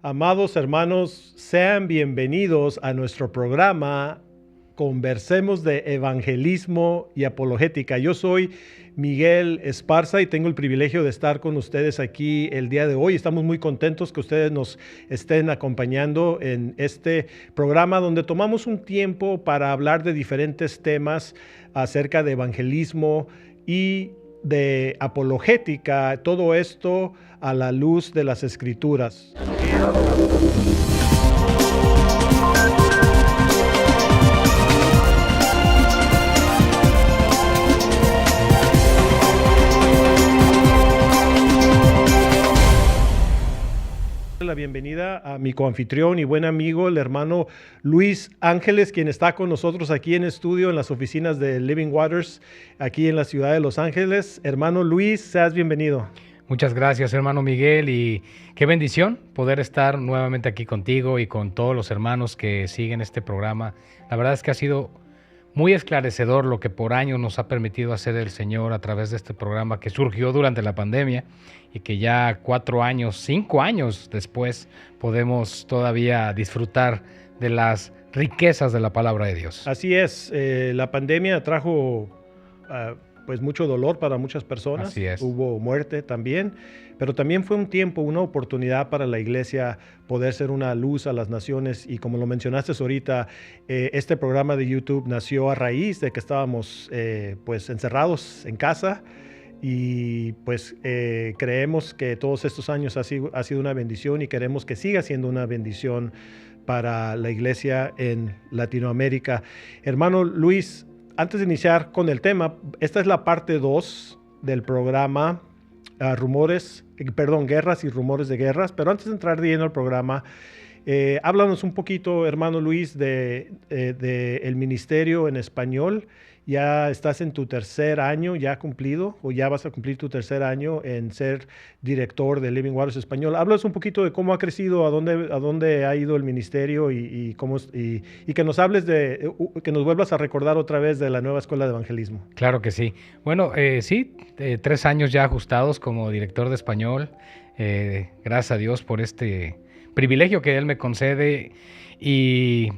Amados hermanos, sean bienvenidos a nuestro programa Conversemos de Evangelismo y Apologética. Yo soy Miguel Esparza y tengo el privilegio de estar con ustedes aquí el día de hoy. Estamos muy contentos que ustedes nos estén acompañando en este programa donde tomamos un tiempo para hablar de diferentes temas acerca de evangelismo y de apologética, todo esto a la luz de las Escrituras. La bienvenida a mi coanfitrión y buen amigo, el hermano Luis Ángeles, quien está con nosotros aquí en estudio en las oficinas de Living Waters, aquí en la ciudad de Los Ángeles. Hermano Luis, seas bienvenido. Muchas gracias, hermano Miguel, y qué bendición poder estar nuevamente aquí contigo y con todos los hermanos que siguen este programa. La verdad es que ha sido muy esclarecedor lo que por años nos ha permitido hacer el Señor a través de este programa que surgió durante la pandemia y que ya 4 años, 5 años después podemos todavía disfrutar de las riquezas de la palabra de Dios. Así es, la pandemia trajo pues mucho dolor para muchas personas. Así es. Hubo muerte también, pero también fue un tiempo, una oportunidad para la iglesia poder ser una luz a las naciones. Y como lo mencionaste ahorita, este programa de YouTube nació a raíz de que estábamos pues encerrados en casa. Y pues creemos que todos estos años ha sido una bendición y queremos que siga siendo una bendición para la iglesia en Latinoamérica. Hermano Luis, antes de iniciar con el tema, esta es la parte 2 del programa Guerras y Rumores de Guerras, pero antes de entrar de lleno al programa, háblanos un poquito, hermano Luis, de el ministerio en español. Ya estás en tu tercer año ya cumplido, o ya vas a cumplir tu tercer año en ser director de Living Waters Español. Háblanos un poquito de cómo ha crecido, a dónde ha ido el ministerio y que nos hables que nos vuelvas a recordar otra vez de la nueva escuela de evangelismo. Claro que sí. Bueno, sí, 3 años ya ajustados como director de español. Gracias a Dios por este privilegio que Él me concede y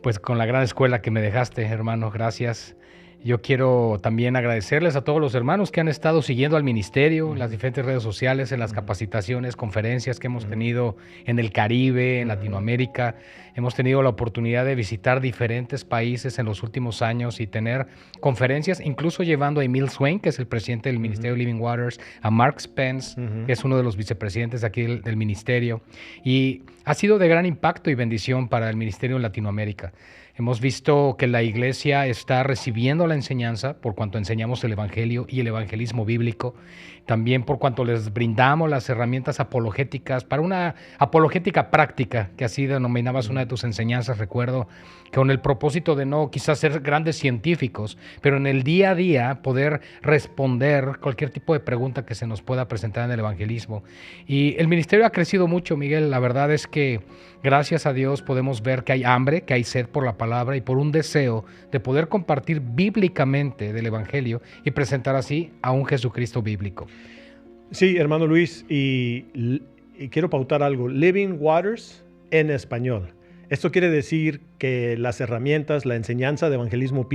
pues con la gran escuela que me dejaste, hermano, gracias. Yo quiero también agradecerles a todos los hermanos que han estado siguiendo al ministerio, en las diferentes redes sociales, en las capacitaciones, conferencias que hemos tenido en el Caribe, en Latinoamérica. Hemos tenido la oportunidad de visitar diferentes países en los últimos años y tener conferencias, incluso llevando a Emil Swain, que es el presidente del Ministerio Living Waters, a Mark Spence, que es uno de los vicepresidentes aquí del ministerio. Y ha sido de gran impacto y bendición para el ministerio en Latinoamérica. Hemos visto que la iglesia está recibiendo la enseñanza por cuanto enseñamos el evangelio y el evangelismo bíblico, también por cuanto les brindamos las herramientas apologéticas para una apologética práctica, que así denominabas una de tus enseñanzas, recuerdo, que con el propósito de no quizás ser grandes científicos, pero en el día a día poder responder cualquier tipo de pregunta que se nos pueda presentar en el evangelismo. Y el ministerio ha crecido mucho, Miguel. La verdad es que gracias a Dios podemos ver que hay hambre, que hay sed por la palabra y por un deseo de poder compartir bíblicamente del evangelio y presentar así a un Jesucristo bíblico. Sí, hermano Luis, y quiero pautar algo. Living Waters en español. Esto quiere decir que las herramientas, la enseñanza de evangelismo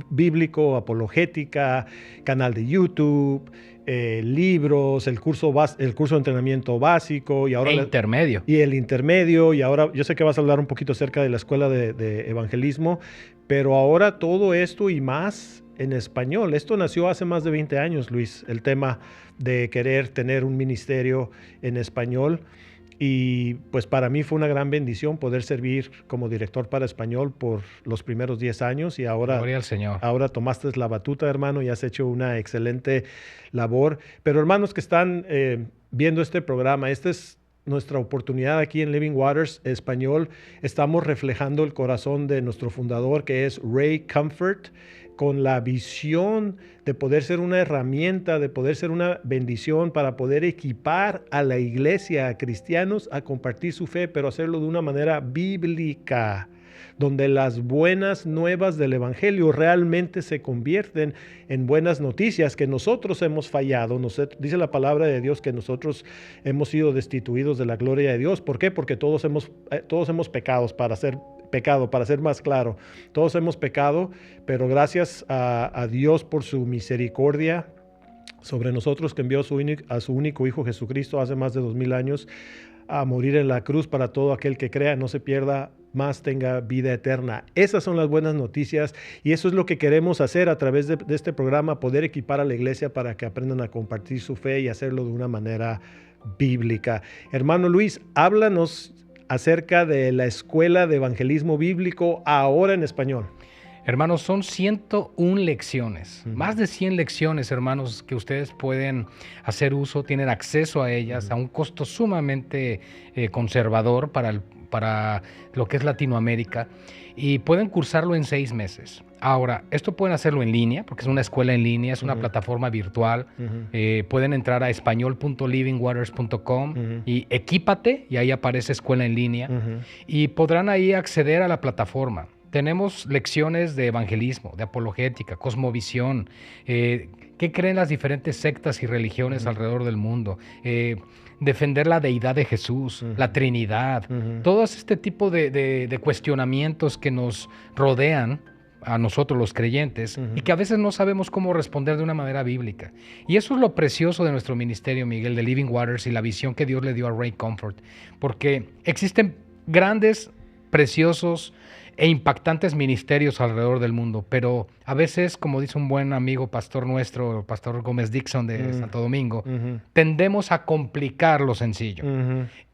bíblico, apologética, canal de YouTube, libros, el curso de entrenamiento básico y ahora intermedio. Y el intermedio. Y ahora yo sé que vas a hablar un poquito acerca de la escuela de evangelismo, pero ahora todo esto y más en español. Esto nació hace más de 20 años, Luis, el tema de querer tener un ministerio en español. Y pues para mí fue una gran bendición poder servir como director para español por los primeros 10 años y ahora, Gloria al Señor. Ahora tomaste la batuta, hermano, y has hecho una excelente labor. Pero hermanos que están viendo este programa, esta es nuestra oportunidad aquí en Living Waters Español. Estamos reflejando el corazón de nuestro fundador, que es Ray Comfort. con la visión de poder ser una herramienta, de poder ser una bendición para poder equipar a la iglesia, a cristianos, a compartir su fe, pero hacerlo de una manera bíblica, donde las buenas nuevas del Evangelio realmente se convierten en buenas noticias, que nosotros hemos fallado. Dice la palabra de Dios que nosotros hemos sido destituidos de la gloria de Dios. ¿Por qué? Porque todos hemos pecado, para ser más claro. Todos hemos pecado, pero gracias a Dios por su misericordia sobre nosotros, que envió a su único Hijo Jesucristo hace más de 2000 años a morir en la cruz para todo aquel que crea, no se pierda, más tenga vida eterna. Esas son las buenas noticias, y eso es lo que queremos hacer a través de este programa, poder equipar a la iglesia para que aprendan a compartir su fe y hacerlo de una manera bíblica. Hermano Luis, háblanos acerca de la Escuela de Evangelismo Bíblico ahora en español. Hermanos, son 101 lecciones, más de 100 lecciones, hermanos, que ustedes pueden hacer uso, tienen acceso a ellas a un costo sumamente conservador para lo que es Latinoamérica, y pueden cursarlo en 6 meses. Ahora, esto pueden hacerlo en línea, porque es una escuela en línea, es una plataforma virtual. Pueden entrar a español.livingwaters.com y equípate, y ahí aparece escuela en línea, y podrán ahí acceder a la plataforma. Tenemos lecciones de evangelismo, de apologética, cosmovisión, qué creen las diferentes sectas y religiones alrededor del mundo, defender la deidad de Jesús, la Trinidad, todo este tipo de cuestionamientos que nos rodean a nosotros los creyentes y que a veces no sabemos cómo responder de una manera bíblica. Y eso es lo precioso de nuestro ministerio, Miguel, de Living Waters, y la visión que Dios le dio a Ray Comfort, porque existen grandes, preciosos e impactantes ministerios alrededor del mundo, pero a veces, como dice un buen amigo pastor nuestro, el pastor Gómez Dixon de Santo Domingo, tendemos a complicar lo sencillo.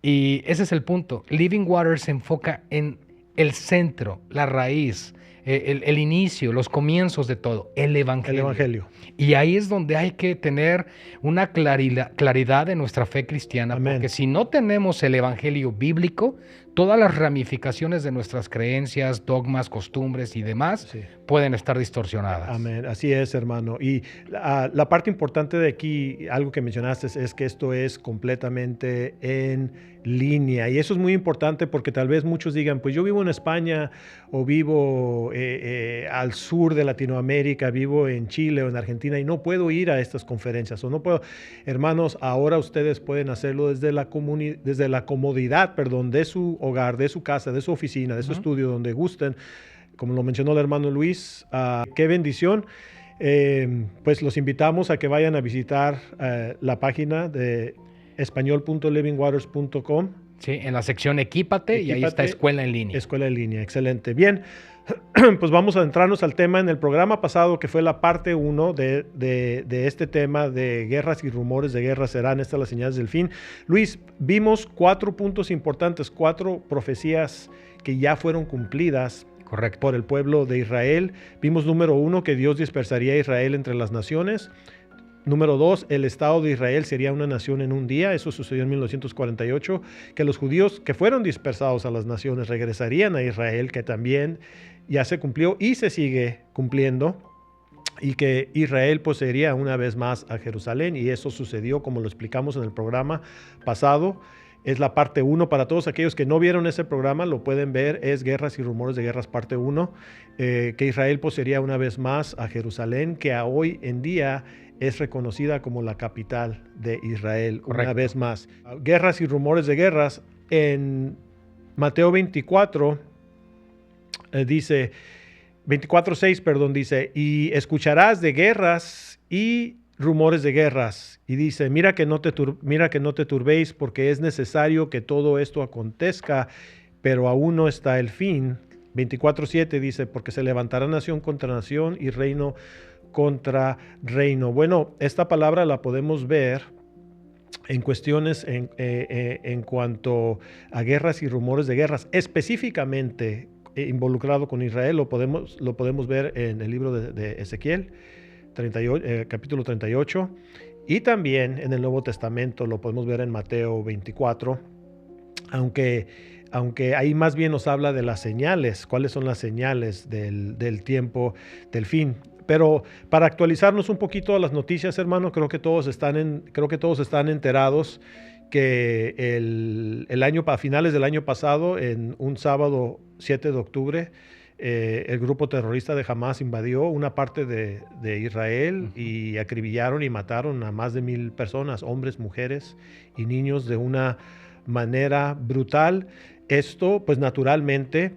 Y ese es el punto. Living Waters se enfoca en el centro, la raíz, el inicio, los comienzos de todo, el Evangelio. Y ahí es donde hay que tener una claridad en nuestra fe cristiana. Amén. Porque si no tenemos el Evangelio bíblico, todas las ramificaciones de nuestras creencias, dogmas, costumbres y demás pueden estar distorsionadas. Amén, así es, hermano. Y la parte importante de aquí, algo que mencionaste, es que esto es completamente en línea. Y eso es muy importante, porque tal vez muchos digan, pues yo vivo en España, o vivo al sur de Latinoamérica, vivo en Chile o en Argentina, y no puedo ir a estas conferencias, o no puedo. Hermanos, ahora ustedes pueden hacerlo desde la comodidad, de su hogar, de su casa, de su oficina, de su estudio, donde gusten. Como lo mencionó el hermano Luis, qué bendición. Pues los invitamos a que vayan a visitar la página de español.livingwaters.com. Sí, en la sección Equípate, y ahí está Escuela en Línea. Escuela en Línea, excelente. Bien, pues vamos a entrarnos al tema. En el programa pasado, que fue la parte 1 de este tema de guerras y rumores de guerra, serán estas las señales del fin. Luis, vimos 4 puntos importantes, 4 profecías que ya fueron cumplidas. Correcto. Por el pueblo de Israel. Vimos, número 1, que Dios dispersaría a Israel entre las naciones. Número 2, el Estado de Israel sería una nación en un día. Eso sucedió en 1948. Que los judíos que fueron dispersados a las naciones regresarían a Israel, que también ya se cumplió y se sigue cumpliendo. Y que Israel poseería una vez más a Jerusalén. Y eso sucedió, como lo explicamos en el programa pasado. Es la parte 1. Para todos aquellos que no vieron ese programa, lo pueden ver. Es Guerras y Rumores de Guerras, parte 1. Que Israel poseería una vez más a Jerusalén, que hoy en día es reconocida como la capital de Israel. Correcto. Una vez más. Guerras y Rumores de Guerras. En Mateo 24 dice, 24:6, perdón, dice, y escucharás de guerras y rumores de guerras. Y dice, mira que no te turbéis, porque es necesario que todo esto acontezca, pero aún no está el fin. 24:7 dice, porque se levantará nación contra nación y reino contra reino. Bueno, esta palabra la podemos ver en cuestiones en cuanto a guerras y rumores de guerras, específicamente involucrado con Israel. Lo podemos ver en el libro de Ezequiel, capítulo 38, y también en el Nuevo Testamento lo podemos ver en Mateo 24, aunque ahí más bien nos habla de las señales. ¿Cuáles son las señales del tiempo del fin? Pero para actualizarnos un poquito a las noticias, hermano, creo que todos están enterados que a finales del año pasado, en un sábado 7 de octubre, el grupo terrorista de Hamas invadió una parte de Israel y acribillaron y mataron a más de 1,000 personas, hombres, mujeres y niños, de una manera brutal. Esto, pues naturalmente,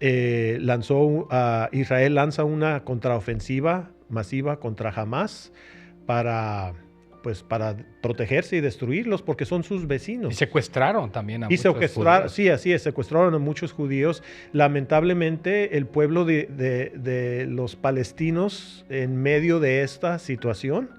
Israel lanza una contraofensiva masiva contra Hamas para protegerse y destruirlos, porque son sus vecinos. Y secuestraron también a muchos judíos. Sí, así es, secuestraron a muchos judíos. Lamentablemente, el pueblo de los palestinos en medio de esta situación,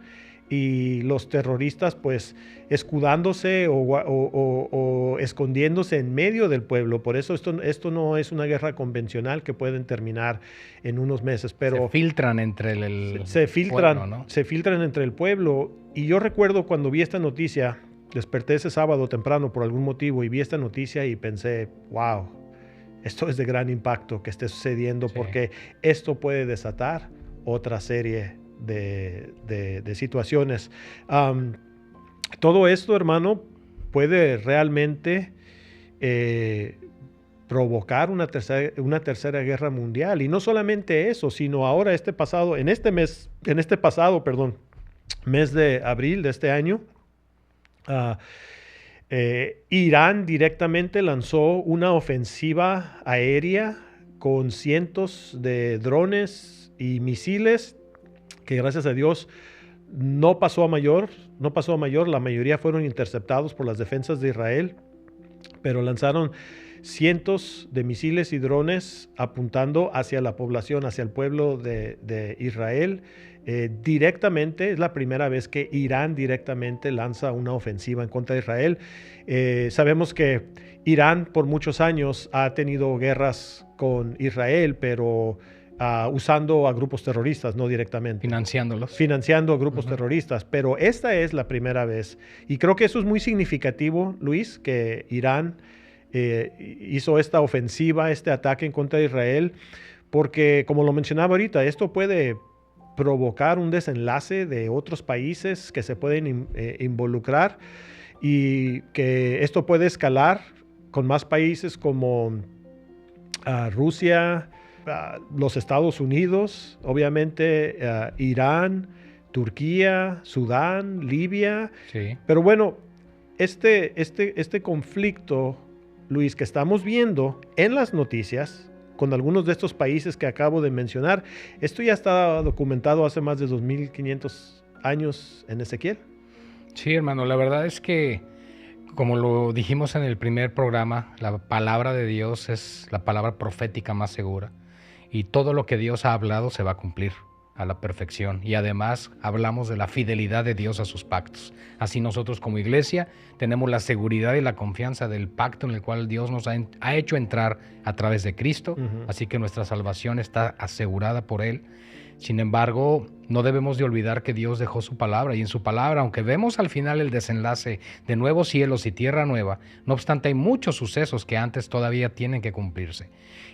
y los terroristas pues escudándose o escondiéndose en medio del pueblo. Por eso esto no es una guerra convencional que pueden terminar en unos meses, pero se filtran entre pueblo, ¿no? Se filtran entre el pueblo. Y yo recuerdo cuando vi esta noticia, desperté ese sábado temprano por algún motivo y vi esta noticia y pensé, wow, esto es de gran impacto que esté sucediendo, porque esto puede desatar otra serie de situaciones. Todo esto, hermano, puede realmente provocar una tercera guerra mundial. Y no solamente eso, sino ahora mes de abril de este año, Irán directamente lanzó una ofensiva aérea con cientos de drones y misiles que, gracias a Dios, no pasó a mayor. La mayoría fueron interceptados por las defensas de Israel, pero lanzaron cientos de misiles y drones apuntando hacia la población, hacia el pueblo de Israel. Directamente, es la primera vez que Irán directamente lanza una ofensiva en contra de Israel. Sabemos que Irán por muchos años ha tenido guerras con Israel, pero usando a grupos terroristas, no directamente. Financiando a grupos terroristas. Pero esta es la primera vez. Y creo que eso es muy significativo, Luis, que Irán hizo esta ofensiva, este ataque en contra de Israel, porque, como lo mencionaba ahorita, esto puede provocar un desenlace de otros países que se pueden involucrar, y que esto puede escalar con más países como Rusia, los Estados Unidos, obviamente Irán, Turquía, Sudán, Libia. Sí. Pero bueno, este conflicto, Luis, que estamos viendo en las noticias con algunos de estos países que acabo de mencionar, esto ya está documentado hace más de 2,500 años en Ezequiel. Sí, hermano, la verdad es que, como lo dijimos en el primer programa, la palabra de Dios es la palabra profética más segura. Y todo lo que Dios ha hablado se va a cumplir a la perfección. Y además hablamos de la fidelidad de Dios a sus pactos. Así nosotros como iglesia tenemos la seguridad y la confianza del pacto en el cual Dios nos ha hecho entrar a través de Cristo. Así que nuestra salvación está asegurada por Él. Sin embargo, no debemos de olvidar que Dios dejó su palabra, y en su palabra, aunque vemos al final el desenlace de nuevos cielos y tierra nueva, no obstante hay muchos sucesos que antes todavía tienen que cumplirse.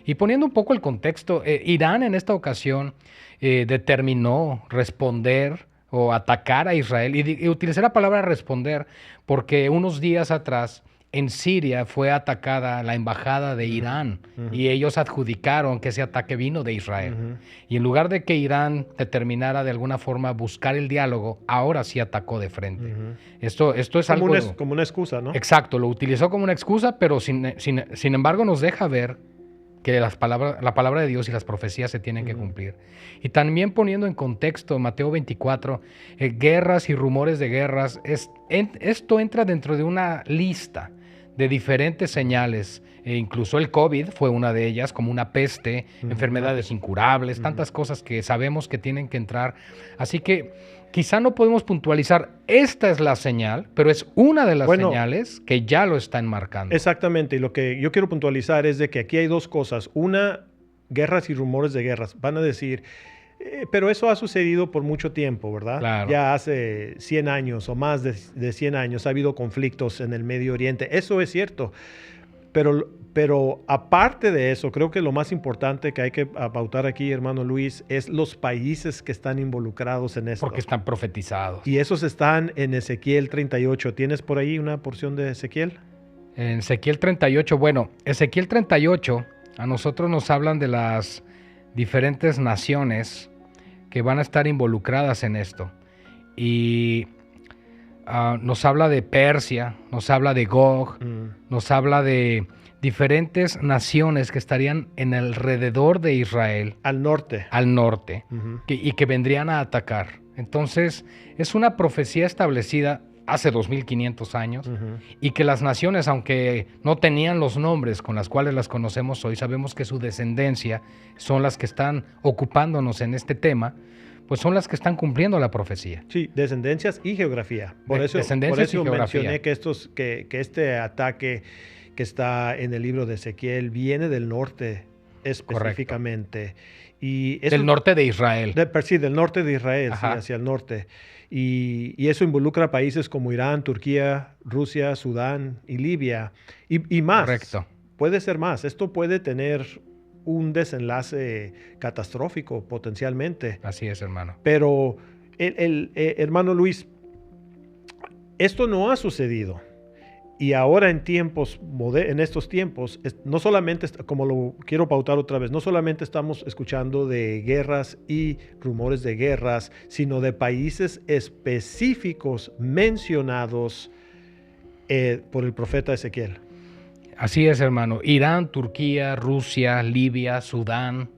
Y poniendo un poco el contexto, Irán en esta ocasión determinó responder o atacar a Israel, y utilicé la palabra responder porque unos días atrás en Siria fue atacada la embajada de Irán, y ellos adjudicaron que ese ataque vino de Israel. Y en lugar de que Irán determinara de alguna forma buscar el diálogo, ahora sí atacó de frente. Esto es como algo... como una excusa, ¿no? Exacto, lo utilizó como una excusa, pero sin embargo nos deja ver que la palabra de Dios y las profecías se tienen que cumplir. Y también poniendo en contexto Mateo 24, guerras y rumores de guerras, esto entra dentro de una lista de diferentes señales. Incluso el COVID fue una de ellas, como una peste, enfermedades incurables, tantas cosas que sabemos que tienen que entrar. Así que quizá no podemos puntualizar, esta es la señal, pero es una de las señales que ya lo está enmarcando. Exactamente, y lo que yo quiero puntualizar es de que aquí hay dos cosas. Una, guerras y rumores de guerras. Van a decir, pero eso ha sucedido por mucho tiempo, ¿verdad? Claro. Ya hace 100 años o más de 100 años ha habido conflictos en el Medio Oriente. Eso es cierto, pero Pero aparte de eso, creo que lo más importante que hay que pautar aquí, hermano Luis, es los países que están involucrados en esto. Porque están profetizados. Y esos están en Ezequiel 38. ¿Tienes por ahí una porción de Ezequiel? En Ezequiel 38, bueno, Ezequiel 38 a nosotros nos hablan de las diferentes naciones que van a estar involucradas en esto. Y nos habla de Persia, nos habla de Gog, nos habla de diferentes naciones que estarían en alrededor de Israel. Al norte. Al norte. Y que vendrían a atacar. Entonces, es una profecía establecida hace 2500 años y que las naciones, aunque no tenían los nombres con las cuales las conocemos hoy, sabemos que su descendencia son las que están ocupándonos en este tema, pues son las que están cumpliendo la profecía. Sí, descendencias y geografía. Por eso mencioné que este ataque que está en el libro de Ezequiel viene del norte específicamente. Y eso, del norte de Israel. Sí, del norte de Israel, sí, hacia el norte. Y eso involucra países como Irán, Turquía, Rusia, Sudán y Libia. Y más. Correcto. Puede ser más. Esto puede tener un desenlace catastrófico potencialmente. Así es, hermano. Pero, hermano Luis, esto no ha sucedido. Y ahora en estos tiempos, no solamente, como lo quiero pautar otra vez, no solamente estamos escuchando de guerras y rumores de guerras, sino de países específicos mencionados por el profeta Ezequiel. Así es, hermano. Irán, Turquía, Rusia, Libia, Sudán,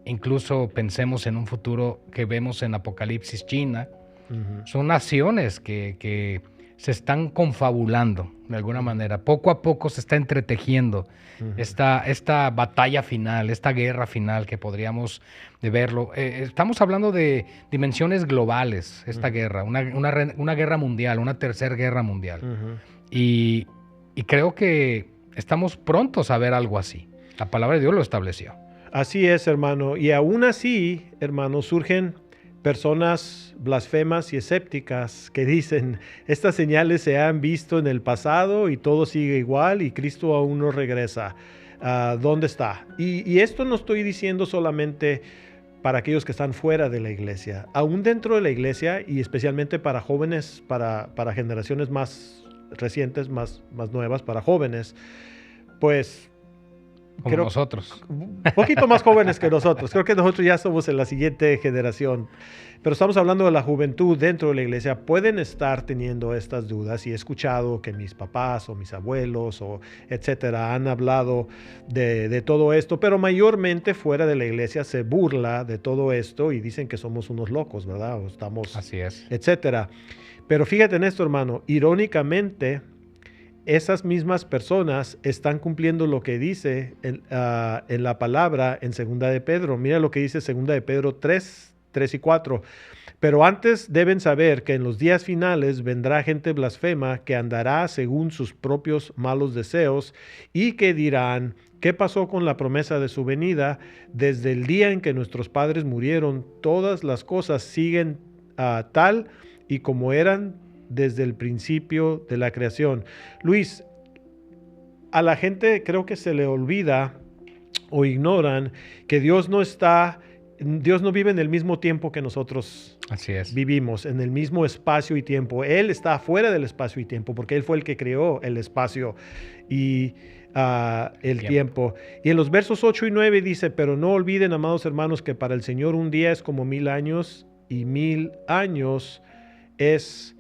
incluso pensemos en un futuro que vemos en Apocalipsis, China. Son naciones que se están confabulando de alguna manera. Poco a poco se está entretejiendo esta batalla final, esta guerra final que podríamos verlo. Estamos hablando de dimensiones globales, esta guerra, una guerra mundial, una tercera guerra mundial. Y creo que estamos prontos a ver algo así. La palabra de Dios lo estableció. Así es, hermano. Y aún así, hermano, surgen personas blasfemas y escépticas que dicen, estas señales se han visto en el pasado y todo sigue igual y Cristo aún no regresa. ¿Dónde está? Y esto no estoy diciendo solamente para aquellos que están fuera de la iglesia, aún dentro de la iglesia y especialmente para jóvenes, para generaciones más recientes, más nuevas, para jóvenes, pues como nosotros. Un poquito más jóvenes que nosotros. Creo que nosotros ya somos en la siguiente generación. Pero estamos hablando de la juventud dentro de la iglesia. Pueden estar teniendo estas dudas y he escuchado que mis papás o mis abuelos o etcétera han hablado de todo esto, pero mayormente fuera de la iglesia se burla de todo esto y dicen que somos unos locos, ¿verdad? O estamos, así es, etcétera. Pero fíjate en esto, hermano. Irónicamente, esas mismas personas están cumpliendo lo que dice en la palabra en 2 de Pedro. Mira lo que dice 2 de Pedro 3 y 4. Pero antes deben saber que en los días finales vendrá gente blasfema que andará según sus propios malos deseos y que dirán, ¿qué pasó con la promesa de su venida? Desde el día en que nuestros padres murieron, todas las cosas siguen tal y como eran desde el principio de la creación. Luis, a la gente creo que se le olvida o ignoran que Dios no vive en el mismo tiempo que nosotros vivimos, en el mismo espacio y tiempo. Él está fuera del espacio y tiempo porque Él fue el que creó el espacio y el tiempo. Y en los versos 8 y 9 dice, pero no olviden, amados hermanos, que para el Señor un día es como 1000 años y 1000 años es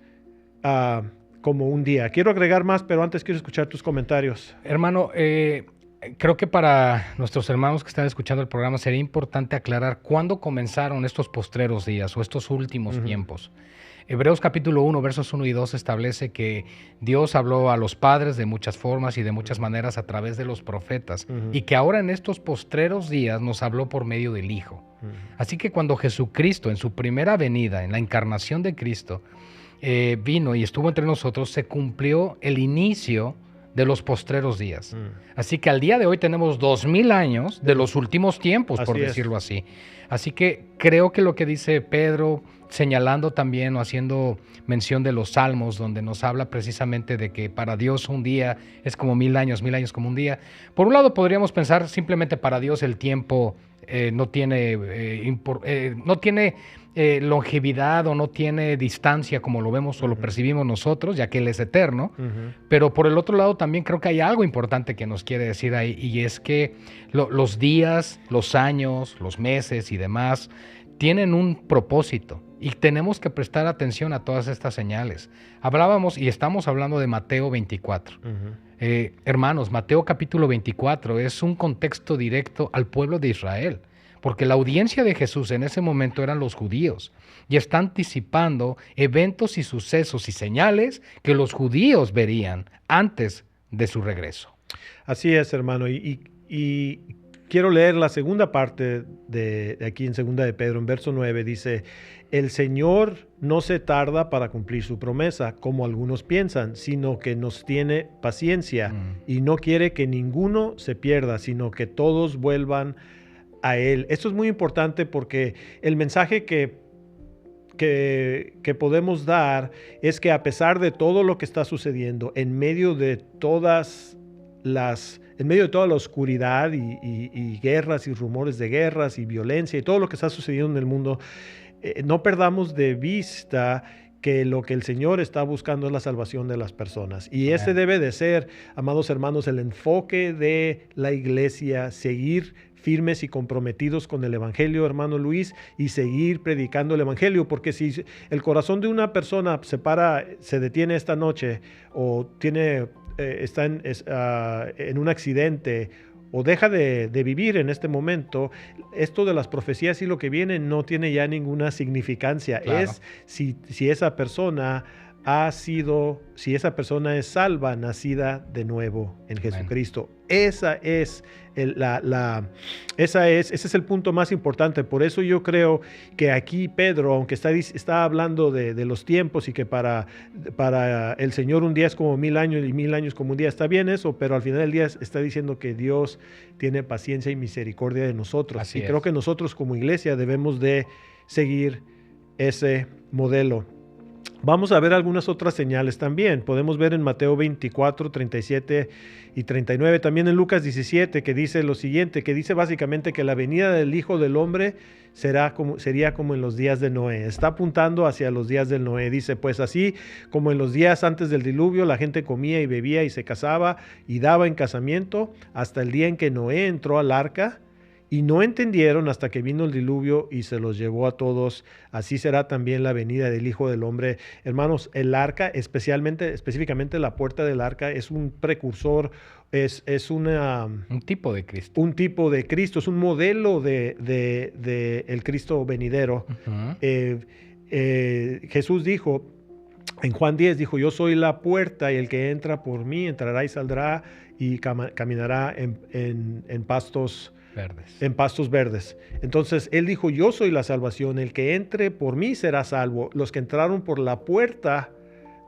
como un día. Quiero agregar más, pero antes quiero escuchar tus comentarios. Hermano, creo que para nuestros hermanos que están escuchando el programa sería importante aclarar cuándo comenzaron estos postreros días o estos últimos tiempos. Hebreos capítulo 1, versos 1 y 2 establece que Dios habló a los padres de muchas formas y de muchas maneras a través de los profetas y que ahora en estos postreros días nos habló por medio del Hijo. Así que cuando Jesucristo en su primera venida, en la encarnación de Cristo, vino y estuvo entre nosotros, se cumplió el inicio de los postreros días. Así que al día de hoy tenemos 2000 años de los últimos tiempos, por decirlo así. Así que creo que lo que dice Pedro señalando también o haciendo mención de los salmos, donde nos habla precisamente de que para Dios un día es como 1000 años como un día. Por un lado podríamos pensar simplemente para Dios el tiempo no tiene, no tiene longevidad o no tiene distancia como lo vemos o lo percibimos nosotros, ya que Él es eterno. Pero por el otro lado también creo que hay algo importante que nos quiere decir ahí, y es que los días, los años, los meses y demás tienen un propósito y tenemos que prestar atención a todas estas señales. Hablábamos y estamos hablando de Mateo 24. Hermanos, Mateo capítulo 24 es un contexto directo al pueblo de Israel, porque la audiencia de Jesús en ese momento eran los judíos y está anticipando eventos y sucesos y señales que los judíos verían antes de su regreso. Así es, hermano, y quiero leer la segunda parte de aquí en segunda de Pedro, en verso 9, dice: el Señor no se tarda para cumplir su promesa, como algunos piensan, sino que nos tiene paciencia y no quiere que ninguno se pierda, sino que todos vuelvan a Él. Esto es muy importante porque el mensaje que podemos dar es que a pesar de todo lo que está sucediendo, en medio de toda la oscuridad y guerras y rumores de guerras y violencia y todo lo que está sucediendo en el mundo, no perdamos de vista que lo que el Señor está buscando es la salvación de las personas. Y ese debe de ser, amados hermanos, el enfoque de la iglesia, seguir firmes y comprometidos con el Evangelio, hermano Luis, y seguir predicando el Evangelio, porque si el corazón de una persona se detiene esta noche o está en un accidente o deja de vivir en este momento, esto de las profecías y lo que viene no tiene ya ninguna significancia. Claro. Es si esa persona si esa persona es salva, nacida de nuevo en Jesucristo. Ese es el punto más importante. Por eso yo creo que aquí Pedro, aunque está hablando de los tiempos y que para el Señor un día es como 1000 años y 1000 años como un día, está bien eso, pero al final del día está diciendo que Dios tiene paciencia y misericordia de nosotros. Así creo que nosotros como iglesia debemos de seguir ese modelo. Vamos a ver algunas otras señales también. Podemos ver en Mateo 24, 37 y 39, también en Lucas 17, que dice lo siguiente, que dice básicamente que la venida del Hijo del Hombre sería como en los días de Noé. Está apuntando hacia los días del Noé. Dice, pues así como en los días antes del diluvio, la gente comía y bebía y se casaba y daba en casamiento hasta el día en que Noé entró al arca. Y no entendieron hasta que vino el diluvio y se los llevó a todos. Así será también la venida del Hijo del Hombre. Hermanos, el arca, específicamente la puerta del arca, es un precursor, es un tipo de Cristo. Un tipo de Cristo, es un modelo de el Cristo venidero. Jesús dijo, en Juan 10, dijo, yo soy la puerta y el que entra por mí entrará y saldrá y caminará en pastos verdes. En pastos verdes. Entonces, él dijo, yo soy la salvación, el que entre por mí será salvo. Los que entraron por la puerta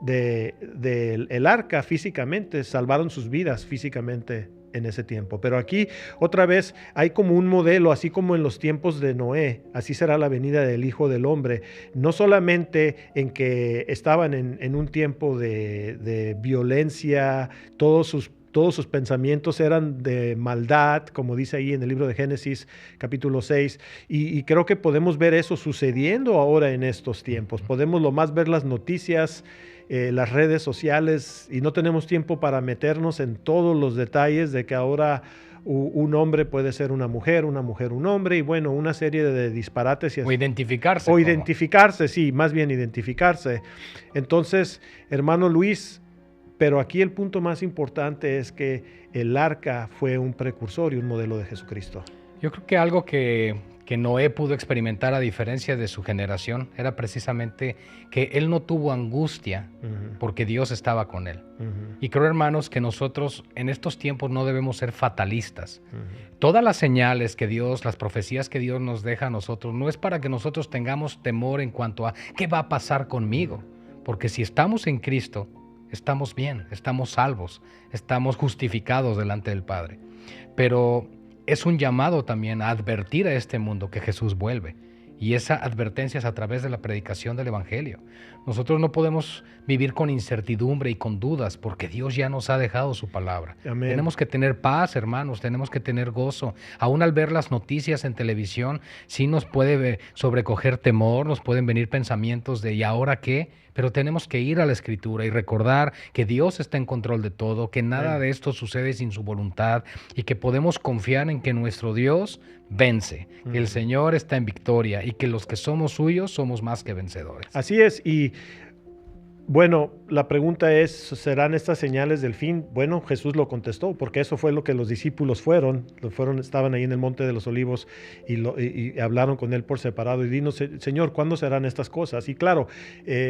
del arca físicamente salvaron sus vidas físicamente en ese tiempo. Pero aquí otra vez hay como un modelo, así como en los tiempos de Noé, así será la venida del Hijo del Hombre. No solamente en que estaban en un tiempo de violencia, todos sus pensamientos eran de maldad, como dice ahí en el libro de Génesis, capítulo 6. Y creo que podemos ver eso sucediendo ahora en estos tiempos. Podemos lo más ver las noticias, las redes sociales, y no tenemos tiempo para meternos en todos los detalles de que ahora un hombre puede ser una mujer un hombre, y bueno, una serie de disparates. O identificarse. O identificarse, sí, más bien identificarse. Entonces, hermano Luis, pero aquí el punto más importante es que el arca fue un precursor y un modelo de Jesucristo. Yo creo que algo que Noé pudo experimentar a diferencia de su generación era precisamente que él no tuvo angustia porque Dios estaba con él. Y creo, hermanos, que nosotros en estos tiempos no debemos ser fatalistas. Todas las señales que Dios, las profecías que Dios nos deja a nosotros, no es para que nosotros tengamos temor en cuanto a qué va a pasar conmigo. Porque si estamos en Cristo, estamos bien, estamos salvos, estamos justificados delante del Padre. Pero es un llamado también a advertir a este mundo que Jesús vuelve Y esa advertencia es a través de la predicación del Evangelio. Nosotros no podemos vivir con incertidumbre y con dudas porque Dios ya nos ha dejado su palabra. Amén. Tenemos que tener paz, hermanos, tenemos que tener gozo. Aún al ver las noticias en televisión, sí nos puede sobrecoger temor, nos pueden venir pensamientos de ¿y ahora qué? Pero tenemos que ir a la Escritura y recordar que Dios está en control de todo, que nada de esto sucede sin su voluntad y que podemos confiar en que nuestro Dios vence, que el Señor está en victoria y que los que somos suyos somos más que vencedores. Así es, y bueno, la pregunta es, ¿serán estas señales del fin? Bueno, Jesús lo contestó, porque eso fue lo que los discípulos estaban ahí en el Monte de los Olivos y hablaron con él por separado y dinos, Señor, ¿cuándo serán estas cosas? Y claro,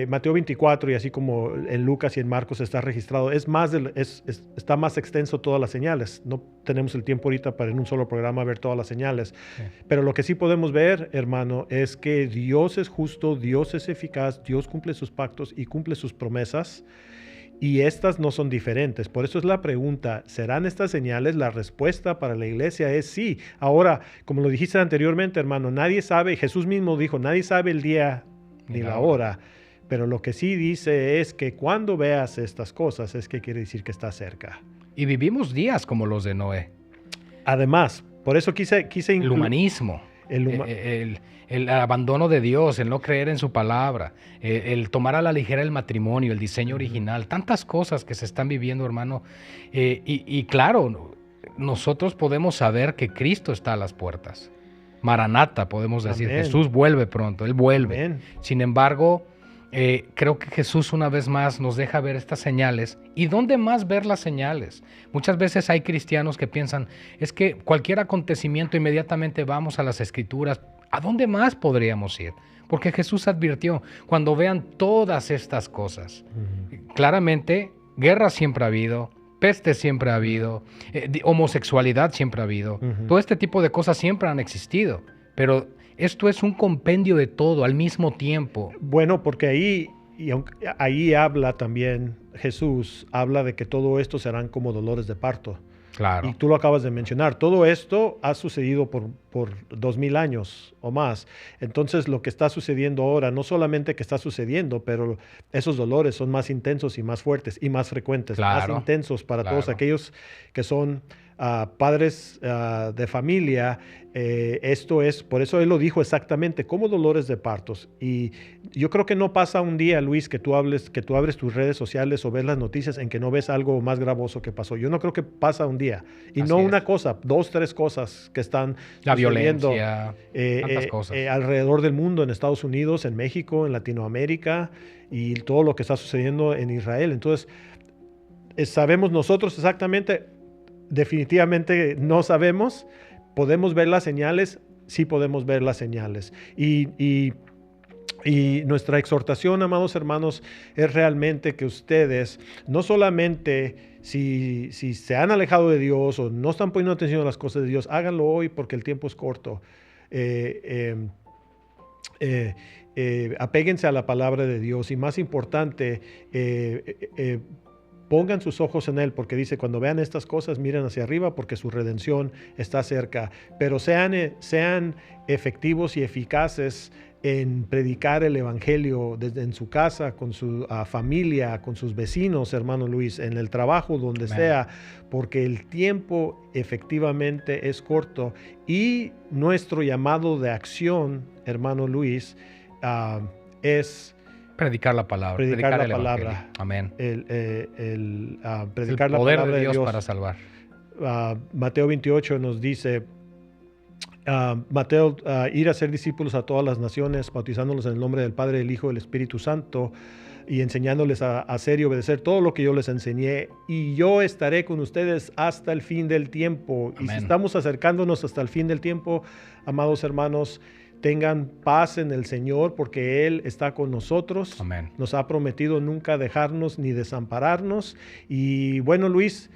Mateo 24 y así como en Lucas y en Marcos está registrado, está más extenso todas las señales. No tenemos el tiempo ahorita para en un solo programa ver todas las señales, sí. Pero lo que sí podemos ver, hermano, es que Dios es justo, Dios es eficaz, Dios cumple sus pactos y cumple sus promesas y estas no son diferentes. Por eso es la pregunta, ¿serán estas señales? La respuesta para la iglesia es sí. Ahora, como lo dijiste anteriormente, hermano, nadie sabe, Jesús mismo dijo, nadie sabe el día ni la hora, pero lo que sí dice es que cuando veas estas cosas es que quiere decir que está cerca. Y vivimos días como los de Noé. Además, por eso quise incluir el humanismo. El abandono de Dios, el no creer en su palabra, el tomar a la ligera el matrimonio, el diseño original, tantas cosas que se están viviendo, hermano. Y claro, nosotros podemos saber que Cristo está a las puertas. Maranata, podemos decir. Amén. Jesús vuelve pronto, Él vuelve. Amén. Sin embargo, creo que Jesús una vez más nos deja ver estas señales. ¿Y dónde más ver las señales? Muchas veces hay cristianos que piensan, es que cualquier acontecimiento inmediatamente vamos a las Escrituras. ¿A dónde más podríamos ir? Porque Jesús advirtió, cuando vean todas estas cosas, claramente, guerra siempre ha habido, peste siempre ha habido, homosexualidad siempre ha habido, todo este tipo de cosas siempre han existido, pero esto es un compendio de todo al mismo tiempo. Bueno, porque ahí habla también, Jesús habla de que todo esto serán como dolores de parto. Claro. Y tú lo acabas de mencionar. Todo esto ha sucedido por 2000 años o más. Entonces, lo que está sucediendo ahora, no solamente que está sucediendo, pero esos dolores son más intensos y más fuertes y más frecuentes, más intensos para todos aquellos que son padres de familia. Esto es, por eso él lo dijo exactamente, como dolores de partos. Y yo creo que no pasa un día, Luis, que tú abres tus redes sociales o ves las noticias en que no ves algo más gravoso que pasó. Yo no creo que pasa un día. Y así no una cosa, 2, 3 cosas que están la violencia, tantas cosas. Alrededor del mundo, en Estados Unidos, en México, en Latinoamérica y todo lo que está sucediendo en Israel. Entonces, sabemos nosotros exactamente. Definitivamente no sabemos, podemos ver las señales, sí podemos ver las señales. Y nuestra exhortación, amados hermanos, es realmente que ustedes, no solamente si se han alejado de Dios o no están poniendo atención a las cosas de Dios, háganlo hoy porque el tiempo es corto. Apéguense a la palabra de Dios y más importante, pongan sus ojos en Él, porque dice, cuando vean estas cosas, miren hacia arriba, porque su redención está cerca. Pero sean efectivos y eficaces en predicar el Evangelio en su casa, con su familia, con sus vecinos, hermano Luis, en el trabajo, donde sea, porque el tiempo efectivamente es corto. Y nuestro llamado de acción, hermano Luis, es predicar la palabra. Predicar la palabra. Amén. Predicar el poder la palabra de Dios para salvar. Mateo 28 nos dice, ir a ser discípulos a todas las naciones, bautizándolos en el nombre del Padre, del Hijo y del Espíritu Santo, y enseñándoles a hacer y obedecer todo lo que yo les enseñé, y yo estaré con ustedes hasta el fin del tiempo. Amén. Y si estamos acercándonos hasta el fin del tiempo, amados hermanos, tengan paz en el Señor, porque Él está con nosotros. Amén. Nos ha prometido nunca dejarnos ni desampararnos. Y bueno, Luis,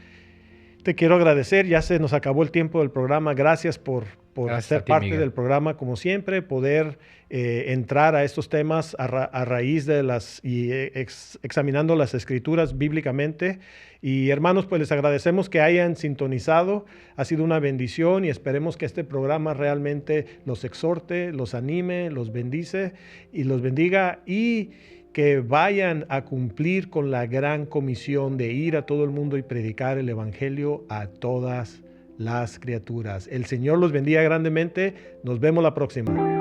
Te quiero agradecer, ya se nos acabó el tiempo del programa. Gracias por Gracias ser a ti, parte Miguel. del programa, como siempre, poder entrar a estos temas a raíz de examinando las escrituras bíblicamente. Y hermanos, pues les agradecemos que hayan sintonizado. Ha sido una bendición y esperemos que este programa realmente los exhorte, los anime, los bendice y los bendiga, y que vayan a cumplir con la gran comisión de ir a todo el mundo y predicar el evangelio a todas las criaturas. El Señor los bendiga grandemente. Nos vemos la próxima.